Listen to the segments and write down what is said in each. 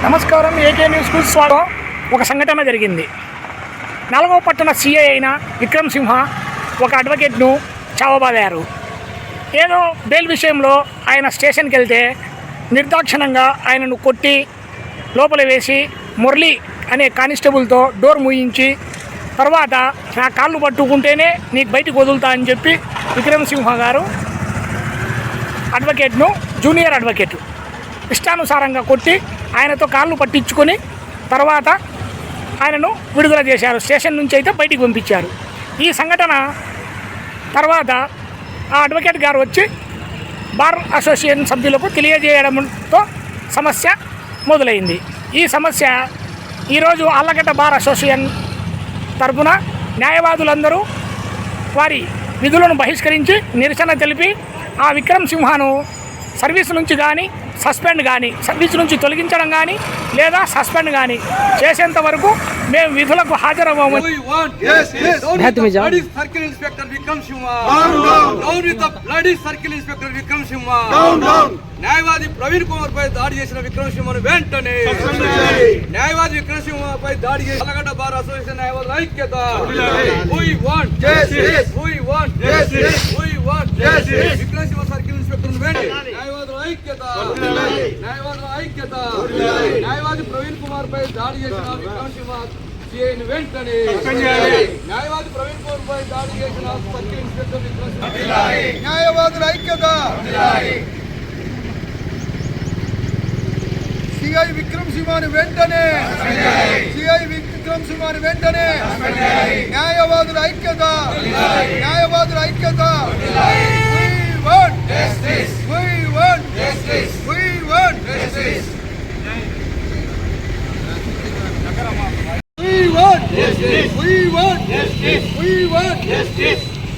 నమస్కారం. ఏకే న్యూస్కు స్వాగతం. ఒక సంఘటన జరిగింది. 4వ పట్టణ సిఐ అయిన విక్రమ్ సింహ ఒక అడ్వకేట్ను చావబాదారు. ఏదో బెయిల్ విషయంలో ఆయన స్టేషన్కి వెళ్తే నిర్దాక్షిణంగా ఆయనను కొట్టి లోపల వేసి మురళి అనే కానిస్టేబుల్తో డోర్ మూయించి తర్వాత నా కాళ్ళు పట్టుకుంటేనే నీకు బయటికి వదులుతా అని చెప్పి విక్రమ్ సింహ గారు అడ్వకేట్ను జూనియర్ అడ్వకేట్ ఇష్టానుసారంగా కొట్టి ఆయనతో కాళ్ళు పట్టించుకొని తర్వాత ఆయనను విడుదల చేశారు. స్టేషన్ నుంచి అయితే బయటికి పంపించారు. ఈ సంఘటన తర్వాత ఆ అడ్వకేట్ గారు వచ్చి బార్ అసోసియేషన్ సభ్యులకు తెలియజేయడంతో సమస్య మొదలైంది. ఈ సమస్య ఈరోజు ఆళ్ళగడ్డ బార్ అసోసియేషన్ తరఫున న్యాయవాదులందరూ వారి విధులను బహిష్కరించి నిరసన తెలిపి ఆ విక్రమ్ సింహను సర్వీస్ నుంచి కానీ సస్పెండ్ కానీ సర్వీస్ నుంచి తొలగించడం కానీ లేదా సస్పెండ్ కానీ చేసేంత వరకు మేము విధులకు హాజరవ్వము. న్యాయవాది ప్రవీణ్ కుమార్ పై దాడి చేసిన విక్రమ్ సింహను వెంటనే న్యాయవాది విక్రమ్ సింహ పై దాడి చేసిన ఆళ్ళగడ్డ బార్ అసోసియేషన్ న్యాయవాదుల ఐక్యత. విక్రమ్ సింహ సర్కిల్ ఇన్స్పెక్టర్ వెంటనే న్యాయవాదుల ఐక్యత. న్యాయవాదుల ఐక్యత. న్యాయవాది ప్రవీణ్ కుమార్ పై దాడి చేసిన విక్రమ్ సింహ సిఐని వెంటనే న్యాయవాది ప్రవీణ్ కుమార్ పై దాడి చేసిన సర్కిల్ ఇన్స్పెక్టర్ విక్రమ్ సింహ న్యాయవాదుల ఐక్యత. సిఐ విక్రమ్ సింహని వెంటనే న్యాయవాదుల ఐక్యత. న్యాయవాదుల ఐక్యత.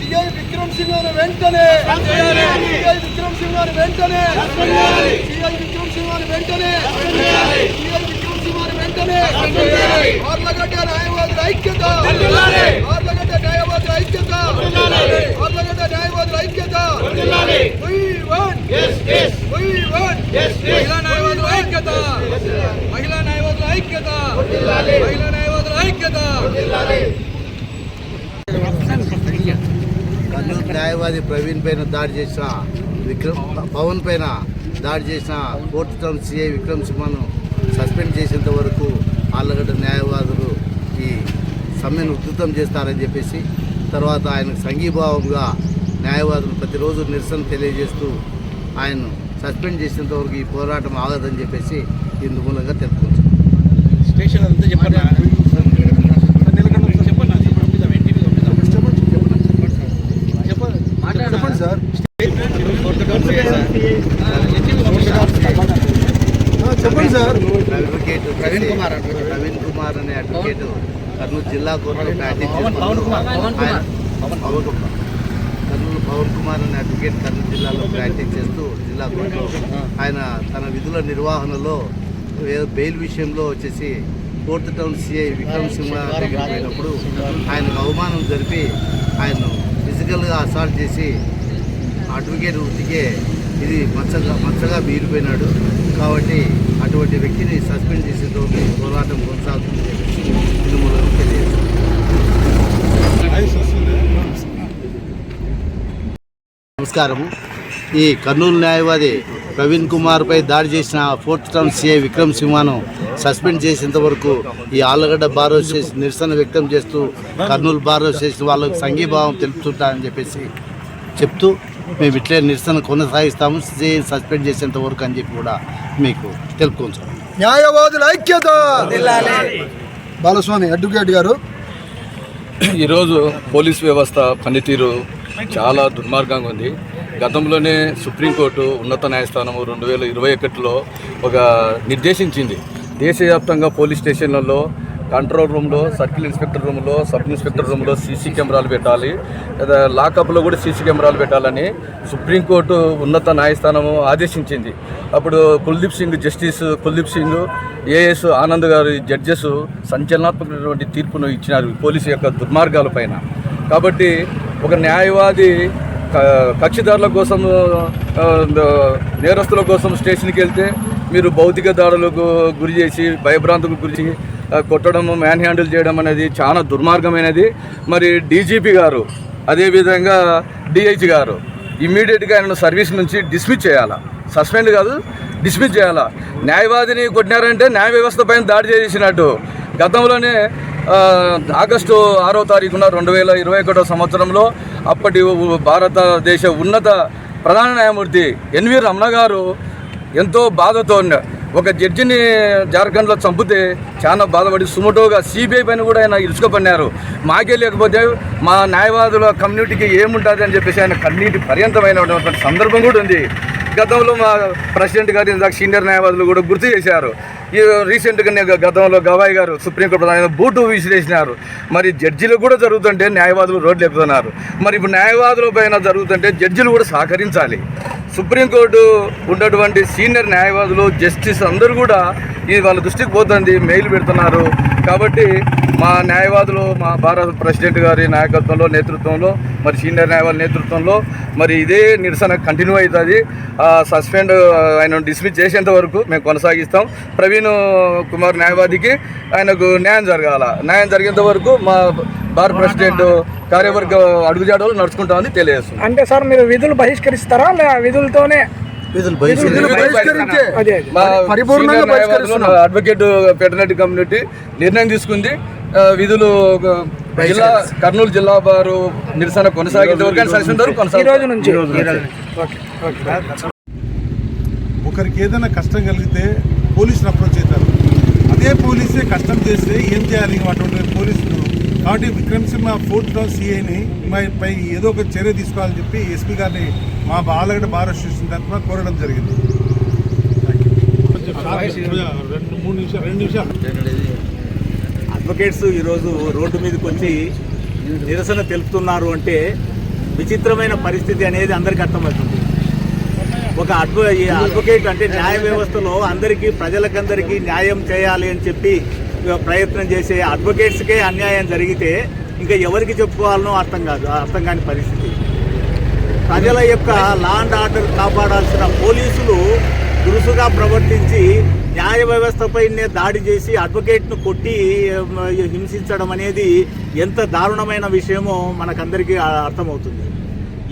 సిఐ విక్రమ్ సింహని వెంటనే విక్రమ్ సింహని వెంటనే విక్రమ్ సింహని వెంటనే విక్రమ్ సింహని వెంటనే ఆళ్ళగడ్డ న్యాయవాదుల ఐక్యత. ఆళ్ళగడ్డ న్యాయవాదుల ఐక్యత. ఆళ్ళగడ్డ న్యాయవాదుల ఐక్యత. మహిళా న్యాయవాదుల ఐక్యత. మహిళా న్యాయవాదుల ఐక్యత. మహిళా న్యాయవాదుల ఐక్యత. కర్నూలు న్యాయవాది ప్రవీణ్ పైన దాడి చేసిన పవన్ పైన దాడి చేసిన 4th టర్మ్ సిఐ విక్రమ్ సింహను సస్పెండ్ చేసేంత వరకు ఆళ్ళగడ్డ న్యాయవాదులు ఈ సమ్మెను ఉధృతం చేస్తారని చెప్పేసి తర్వాత ఆయనకు సంఘీభావంగా న్యాయవాదులు ప్రతిరోజు నిరసన తెలియజేస్తూ ఆయన్ను సస్పెండ్ చేసేంత వరకు ఈ పోరాటం ఆగదని చెప్పేసి ఇందు మూలంగా తెలుపుకుంటున్నాం. స్టేషన్ అంతా చెప్పండి సార్. చెప్పండి సార్. అడ్వకేట్ ప్రవీణ్ కుమార్ అనే అడ్వకేట్ కర్నూలు జిల్లా కోర్టులో ప్రాక్టీస్ కర్నూలు పవన్ కుమార్ అనే అడ్వకేట్ కర్నూలు జిల్లాలో ప్రాక్టీస్ చేస్తూ జిల్లా కోర్టులో ఆయన తన విధుల నిర్వహణలో బెయిల్ విషయంలో వచ్చేసి 4th టౌన్ సిఐ విక్రమ్ సింహ దగ్గరికి పోయినప్పుడు ఆయనకు అవమానం జరిపి ఆయన్ను ఫిజికల్గా అసాల్ట్ చేసి అడ్వకేట్ వృత్తికే ఇది మచ్చగా మీరిపోయినాడు. కాబట్టి అటువంటి వ్యక్తిని సస్పెండ్ చేసేందుకు పోరాటం కొనసాగుతుందని చెప్పేసి ఇది మూలంగా తెలియజేస్తాం. నమస్కారము. ఈ కర్నూలు న్యాయవాది ప్రవీణ్ కుమార్పై దాడి చేసిన 4th టర్మ్ సిఐ విక్రమ్ సింహను సస్పెండ్ చేసేంత వరకు ఈ ఆళ్ళగడ్డ బార్ అసోసియేషన్ నిరసన వ్యక్తం చేస్తూ కర్నూలు బార్ అసోసియేషన్ వాళ్ళకు సంఘీభావం తెలుపుతుంటారని చెప్పేసి చెప్తూ మేము ఇట్లే నిరసన కొనసాగిస్తాము సిఐ సస్పెండ్ చేసేంత వరకు అని చెప్పి కూడా మీకు తెలుపుకుంటాం. న్యాయవాదుల ఐక్యత. బాలస్వామి అడ్వకేట్ గారు. ఈరోజు పోలీస్ వ్యవస్థ పనితీరు చాలా దుర్మార్గంగా ఉంది. గతంలోనే సుప్రీంకోర్టు ఉన్నత న్యాయస్థానము 2021లో ఒక నిర్దేశించింది. దేశవ్యాప్తంగా పోలీస్ స్టేషన్లలో కంట్రోల్ రూమ్లో, సర్కిల్ ఇన్స్పెక్టర్ రూమ్లో, సబ్ ఇన్స్పెక్టర్ రూమ్లో సీసీ కెమెరాలు పెట్టాలి, లాకప్లో కూడా సీసీ కెమెరాలు పెట్టాలని సుప్రీంకోర్టు ఉన్నత న్యాయస్థానము ఆదేశించింది. అప్పుడు జస్టిస్ కుల్దీప్ సింగ్, ఏఎస్ ఆనంద్ గారు జడ్జెస్ సంచలనాత్మకమైనటువంటి తీర్పును ఇచ్చినారు పోలీసు యొక్క దుర్మార్గాల పైన. కాబట్టి ఒక న్యాయవాది కక్షిదారుల కోసం, నేరస్తుల కోసం స్టేషన్కి వెళ్తే మీరు భౌతిక దాడులకు గురి చేసి భయభ్రాంతులకు గురి చేసి కొట్టడం, మ్యాన్ హ్యాండిల్ చేయడం అనేది చాలా దుర్మార్గమైనది. మరి డీజీపీ గారు అదేవిధంగా డిఐజీ గారు ఇమ్మీడియట్గా ఆయనను సర్వీస్ నుంచి డిస్మిస్ చేయాలా, సస్పెండ్ కాదు డిస్మిస్ చేయాలా. న్యాయవాదిని కొట్టినారంటే న్యాయ వ్యవస్థ పైన దాడి చేసినట్టు. గతంలోనే ఆగస్టు 6వ తారీఖున 2021 సంవత్సరంలో అప్పటి భారతదేశ ఉన్నత ప్రధాన న్యాయమూర్తి ఎన్వి రమణ గారు ఎంతో బాధతో ఒక జడ్జిని జార్ఖండ్లో చంపితే చాలా బాధపడి సుమటోగా సిబిఐ పైన కూడా ఆయన ఇరుచుకోపడినారు. మాకే లేకపోతే మా న్యాయవాదుల కమ్యూనిటీకి ఏముంటుంది అని చెప్పేసి ఆయన కన్నీటి పర్యంతమైనటువంటి సందర్భం కూడా ఉంది. గతంలో మా ప్రెసిడెంట్ గారు ఇందాక సీనియర్ న్యాయవాదులు కూడా గుర్తు చేశారు. ఈ రీసెంట్గా గతంలో గవాయి గారు సుప్రీంకోర్టు ఆయన బూటు విసిరేసినారు. మరి జడ్జీలు కూడా జరుగుతుంటే న్యాయవాదులు రోడ్లు ఎక్కుతున్నారు. మరి ఇప్పుడు న్యాయవాదుల పైన జరుగుతుంటే జడ్జీలు కూడా సహకరించాలి. సుప్రీంకోర్టు ఉన్నటువంటి సీనియర్ న్యాయవాదులు, జస్టిస్ అందరూ కూడా ఇది వాళ్ళ దృష్టికి పోతుంది, మెయిల్ పెడుతున్నారు. కాబట్టి మా న్యాయవాదులు మా భారత ప్రెసిడెంట్ గారి నాయకత్వంలో, నేతృత్వంలో, మరి సీనియర్ న్యాయవాదుల నేతృత్వంలో మరి ఇదే నిరసన కంటిన్యూ అవుతుంది. సస్పెండ్ ఆయన డిస్మిస్ చేసేంత వరకు మేము కొనసాగిస్తాం. ప్రవీణ్ కుమార్ న్యాయవాదికి ఆయనకు న్యాయం జరగాల. న్యాయం జరిగేంత వరకు మా భారత ప్రెసిడెంట్ కార్యవర్గ అడుగుజాడలు నడుచుకుంటామని తెలియజేస్తుంది. అంటే సార్ మీరు విధులు బహిష్కరిస్తారా లేదా విధులతోనే? అడ్వకేట్ ఫెటర్నిటీ కమ్యూనిటీ నిర్ణయం తీసుకుంది. విధులు జిల్లా కర్నూలు జిల్లా వారు నిరసన కొనసాగించే ఒకరికి ఏదైనా కష్టం కలిగితే పోలీసులు అప్రోచ్ అవుతారు. అదే పోలీసే కష్టం చేస్తే ఏం చేయాలి అటువంటి పోలీసులు? కాబట్టి విక్రమ్ సింహ 4th టౌన్ సిఐని పై ఏదో ఒక చర్య తీసుకోవాలని చెప్పి ఎస్పీ గారిని మా బాలగడ్డ బార్ అసోసియేషన్ తరఫున కోరడం జరిగింది. అడ్వకేట్స్ ఈరోజు రోడ్డు మీదకి వచ్చి నిరసన తెలుపుతున్నారు అంటే విచిత్రమైన పరిస్థితి అనేది అందరికీ అర్థమవుతుంది. ఒక అడ్వకేట్ అంటే న్యాయ వ్యవస్థలో అందరికీ, ప్రజలకందరికీ న్యాయం చేయాలి అని చెప్పి ప్రయత్నం చేసే అడ్వకేట్స్కే అన్యాయం జరిగితే ఇంకా ఎవరికి చెప్పుకోవాలనో అర్థం కాని పరిస్థితి. ప్రజల యొక్క లా అండ్ ఆర్డర్ కాపాడాల్సిన పోలీసులు దురుసుగా ప్రవర్తించి న్యాయ వ్యవస్థపైనే దాడి చేసి అడ్వకేట్ను కొట్టి హింసించడం అనేది ఎంత దారుణమైన విషయమో మనకందరికీ అర్థమవుతుంది.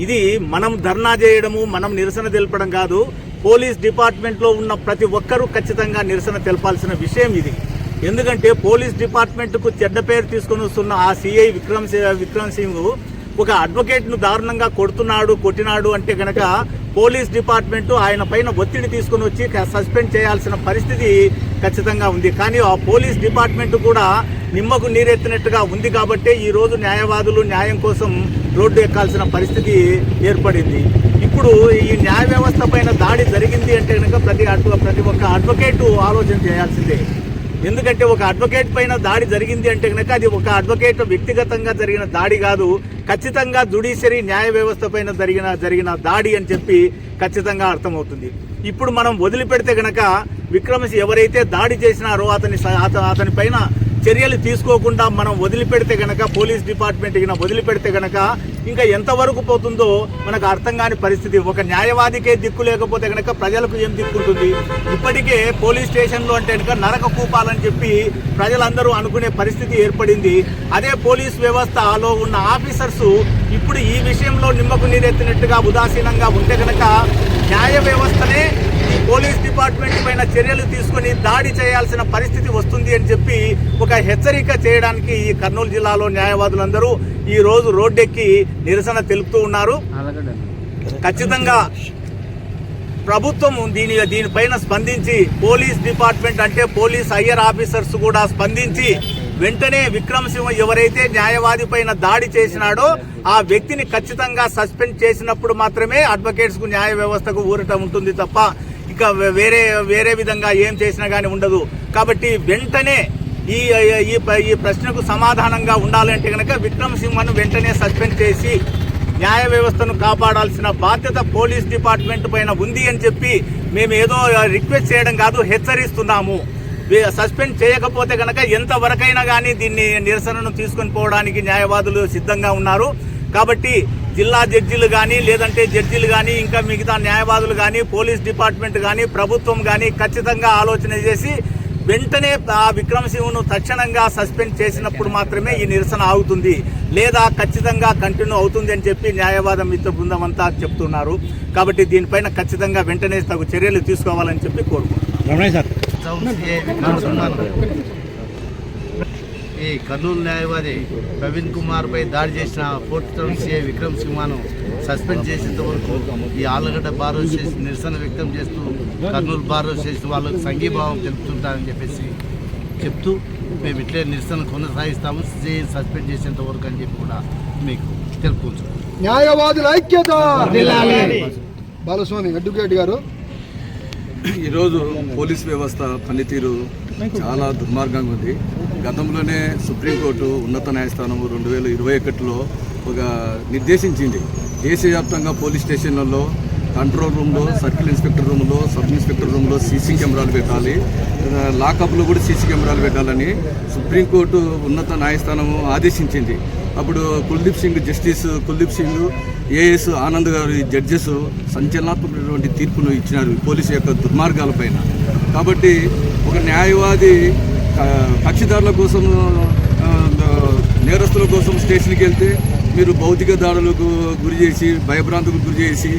ఇది మనం ధర్నా చేయడము, మనం నిరసన తెలపడం కాదు. పోలీస్ డిపార్ట్మెంట్లో ఉన్న ప్రతి ఒక్కరూ ఖచ్చితంగా నిరసన తెలపాల్సిన విషయం ఇది. ఎందుకంటే పోలీస్ డిపార్ట్మెంట్కు చెడ్డ పేరు తీసుకొని వస్తున్న ఆ సిఐ విక్రమ్ సింగ్ ఒక అడ్వకేట్ను దారుణంగా కొట్టినాడు అంటే కనుక పోలీస్ డిపార్ట్మెంటు ఆయన పైన ఒత్తిడి తీసుకుని వచ్చి సస్పెండ్ చేయాల్సిన పరిస్థితి ఖచ్చితంగా ఉంది. కానీ ఆ పోలీస్ డిపార్ట్మెంట్ కూడా నిమ్మకు నీరెత్తినట్టుగా ఉంది కాబట్టి ఈరోజు న్యాయవాదులు న్యాయం కోసం రోడ్డు ఎక్కాల్సిన పరిస్థితి ఏర్పడింది. ఇప్పుడు ఈ న్యాయ వ్యవస్థ పైన దాడి జరిగింది అంటే కనుక ప్రతి ఒక్క అడ్వకేటు ఆలోచన చేయాల్సిందే. ఎందుకంటే ఒక అడ్వకేట్ పైన దాడి జరిగింది అంటే కనుక అది ఒక అడ్వకేట్ వ్యక్తిగతంగా జరిగిన దాడి కాదు, ఖచ్చితంగా జుడిషియరీ న్యాయ వ్యవస్థ పైన జరిగిన దాడి అని చెప్పి ఖచ్చితంగా అర్థమవుతుంది. ఇప్పుడు మనం వదిలిపెడితే గనక విక్రమ్ ఎవరైతే దాడి చేసినారో అతని పైన చర్యలు తీసుకోకుండా మనం వదిలిపెడితే గనక, పోలీస్ డిపార్ట్మెంట్కి వదిలిపెడితే గనక ఇంకా ఎంతవరకు పోతుందో మనకు అర్థం కాని పరిస్థితి. ఒక న్యాయవాదికే దిక్కు లేకపోతే గనక ప్రజలకు ఏం దిక్కుంటుంది? ఇప్పటికే పోలీస్ స్టేషన్లో అంటే కనుక నరక కూపాలని చెప్పి ప్రజలందరూ అనుకునే పరిస్థితి ఏర్పడింది. అదే పోలీస్ వ్యవస్థలో ఉన్న ఆఫీసర్స్ ఇప్పుడు ఈ విషయంలో నిమ్మకు నీరెత్తినట్టుగా ఉదాసీనంగా ఉంటే కనుక న్యాయ వ్యవస్థనే ఈ పోలీస్ డిపార్ట్మెంట్ పైన చర్యలు తీసుకొని దాడి చేయాల్సిన పరిస్థితి వస్తుంది అని చెప్పి ఒక హెచ్చరిక చేయడానికి ఈ కర్నూలు జిల్లాలో న్యాయవాదులందరూ ఈ రోజు రోడ్డెక్కి నిరసన తెలుపుతూ ఉన్నారు. ఖచ్చితంగా ప్రభుత్వం దీనిపైన స్పందించి పోలీస్ డిపార్ట్మెంట్ అంటే పోలీస్ హయ్యర్ ఆఫీసర్స్ కూడా స్పందించి వెంటనే విక్రమ్ సింహ ఎవరైతే న్యాయవాది పైన దాడి చేసినాడో ఆ వ్యక్తిని ఖచ్చితంగా సస్పెండ్ చేసినప్పుడు మాత్రమే అడ్వకేట్స్ కు న్యాయ వ్యవస్థకు ఊరట ఉంటుంది తప్ప ఇక వేరే విధంగా ఏం చేసినా కానీ ఉండదు. కాబట్టి వెంటనే ఈ ప్రశ్నకు సమాధానంగా ఉండాలంటే కనుక విక్రమ్ సింహను వెంటనే సస్పెండ్ చేసి న్యాయ వ్యవస్థను కాపాడాల్సిన బాధ్యత పోలీస్ డిపార్ట్మెంట్ పైన ఉంది అని చెప్పి మేము ఏదో రిక్వెస్ట్ చేయడం కాదు, హెచ్చరిస్తున్నాము. సస్పెండ్ చేయకపోతే కనుక ఎంతవరకైనా కానీ దీన్ని నిరసనను తీసుకొని పోవడానికి న్యాయవాదులు సిద్ధంగా ఉన్నారు. కాబట్టి జిల్లా జడ్జీలు కానీ లేదంటే జడ్జీలు కానీ ఇంకా మిగతా న్యాయవాదులు కానీ పోలీస్ డిపార్ట్మెంట్ కానీ ప్రభుత్వం కానీ ఖచ్చితంగా ఆలోచన చేసి వెంటనే ఆ విక్రమసింహను తక్షణంగా సస్పెండ్ చేసినప్పుడు మాత్రమే ఈ నిరసన ఆగుతుంది, లేదా ఖచ్చితంగా కంటిన్యూ అవుతుంది అని చెప్పి న్యాయవాద మిత్ర బృందం అంతా చెప్తున్నారు. కాబట్టి దీనిపైన ఖచ్చితంగా వెంటనే తగు చర్యలు తీసుకోవాలని చెప్పి కోరుకుంటున్నాను. ఈ కర్నూలు న్యాయవాది ప్రవీణ్ కుమార్ పై దాడి చేసిన 4th టౌన్ సిఐ విక్రమ్ సింహను సస్పెండ్ చేసేంత వరకు ఈ ఆళ్లగడ్డ బార్ అసోసియేషన్ నిరసన వ్యక్తం చేస్తూ కర్నూలు బార్ అసోసియేషన్ వాళ్ళకు సంఘీభావం తెలుపుతుంటారని చెప్పేసి చెప్తూ మేము ఇట్లే నిరసన కొనసాగిస్తాము సిఐ సస్పెండ్ చేసేంత వరకు అని చెప్పి కూడా మీకు తెలుపుకుంటున్నాం. న్యాయవాదుల ఐక్యత బాలస్వామి అడ్వకేట్ గారు. ఈరోజు పోలీస్ వ్యవస్థ పనితీరు చాలా దుర్మార్గంగా ఉంది. గతంలోనే సుప్రీంకోర్టు ఉన్నత న్యాయస్థానం 2021లో ఒక నిర్దేశించింది, దేశవ్యాప్తంగా పోలీస్ స్టేషన్లలో కంట్రోల్ రూమ్లో, సర్కిల్ ఇన్స్పెక్టర్ రూమ్లో, సబ్ ఇన్స్పెక్టర్ రూమ్లో సీసీ కెమెరాలు పెట్టాలి, లాకప్లో కూడా సీసీ కెమెరాలు పెట్టాలని సుప్రీంకోర్టు ఉన్నత న్యాయస్థానము ఆదేశించింది. అప్పుడు జస్టిస్ కుల్దీప్ సింగ్, ఏఎస్ ఆనంద్ గారు జడ్జెస్ సంచలనాత్మకమైనటువంటి తీర్పును ఇచ్చినారు పోలీసు యొక్క దుర్మార్గాలపైన. కాబట్టి ఒక న్యాయవాది కక్షిదారుల కోసం, నేరస్తుల కోసం స్టేషన్కి వెళ్తే మీరు భౌతిక దాడులకు గురి చేసి, భయభ్రాంతులకు గురి చేసి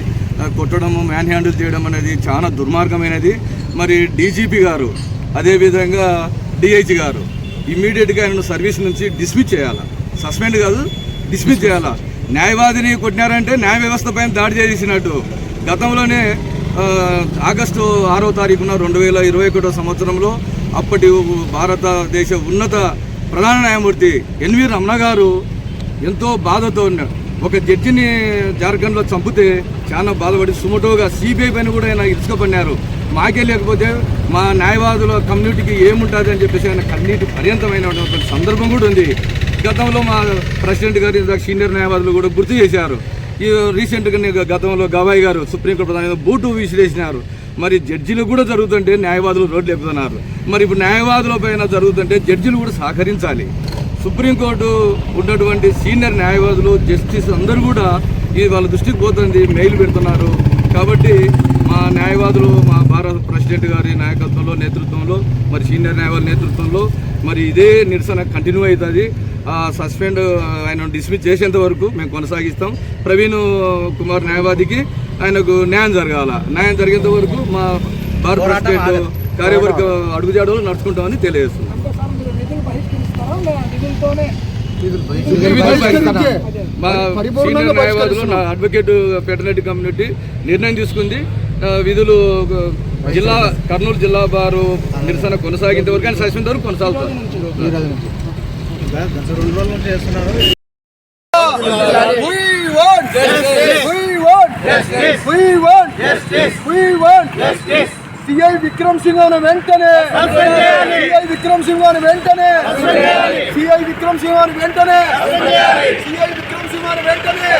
కొట్టడం, మ్యాన్ హ్యాండిల్ చేయడం అనేది చాలా దుర్మార్గమైనది. మరి డీజీపీ గారు అదేవిధంగా డిఐజీ గారు ఇమ్మీడియట్గా ఆయనను సర్వీస్ నుంచి డిస్మిస్ చేయాలి, సస్పెండ్ కాదు డిస్మిస్ చేయాలా. న్యాయవాదిని కొట్టినారంటే న్యాయ వ్యవస్థ పైన దాడి చేసినట్టు. గతంలోనే ఆగస్టు 6వ తారీఖున 2021 సంవత్సరంలో అప్పటి భారతదేశ ఉన్నత ప్రధాన న్యాయమూర్తి ఎన్వి రమణ గారు ఎంతో బాధతో ఒక జడ్జిని జార్ఖండ్లో చంపితే చాలా బాధపడి సుమటోగా సిబిఐ పైన కూడా ఆయన ఇసుకపడినారు. మాకే లేకపోతే మా న్యాయవాదుల కమ్యూనిటీకి ఏముంటుంది అని చెప్పేసి ఆయన కన్నీటి పర్యంతమైనటువంటి సందర్భం కూడా ఉంది. గతంలో మా ప్రెసిడెంట్ గారు సీనియర్ న్యాయవాదులు కూడా గుర్తు చేశారు. ఈ రీసెంట్గా గతంలో గవాయి గారు సుప్రీంకోర్టు ప్రధాన బూటు విసిరేసినారు. మరి జడ్జీలు కూడా జరుగుతుంటే న్యాయవాదులు రోడ్లు ఎక్కుతున్నారు. మరి ఇప్పుడు న్యాయవాదుల పైన జరుగుతుంటే జడ్జీలు కూడా సహకరించాలి. సుప్రీంకోర్టు ఉన్నటువంటి సీనియర్ న్యాయవాదులు, జస్టిస్ అందరూ కూడా ఇది వాళ్ళ దృష్టికి పోతుంది, మెయిల్ పెడుతున్నారు. కాబట్టి మా న్యాయవాదులు, మా భారత ప్రెసిడెంట్ గారి నాయకత్వంలో, నేతృత్వంలో, మరి సీనియర్ న్యాయవాదుల నేతృత్వంలో మరి ఇదే నిరసన కంటిన్యూ అవుతుంది. సస్పెండ్ ఆయన డిస్మిస్ చేసేంత వరకు మేము కొనసాగిస్తాం. ప్రవీణ్ కుమార్ న్యాయవాదికి ఆయనకు న్యాయం జరగాల. న్యాయం జరిగేంత వరకు మా భారత ప్రెసిడెంట్ కార్యవర్గ అడుగుజాడలు నడుచుకుంటామని తెలియజేస్తున్నాం. మా సీనియర్ న్యాయవాదులు, నా అడ్వకేట్ ఫెటర్నిటీ కమ్యూనిటీ నిర్ణయం తీసుకుంది. విధులు కర్నూలు జిల్లా బారు నిరసన కొనసాగేంత వరకు ఆయన సస్పెండ్ వరకు కొనసాగుతారు. సిఐ విక్రమ్ సింహను వెంటనే, సిఐ విక్రమ్ సింహను వెంటనే, సిఐ విక్రమ్ సింహను వెంటనే, సిఐ విక్రమ్ సింహను వెంటనే.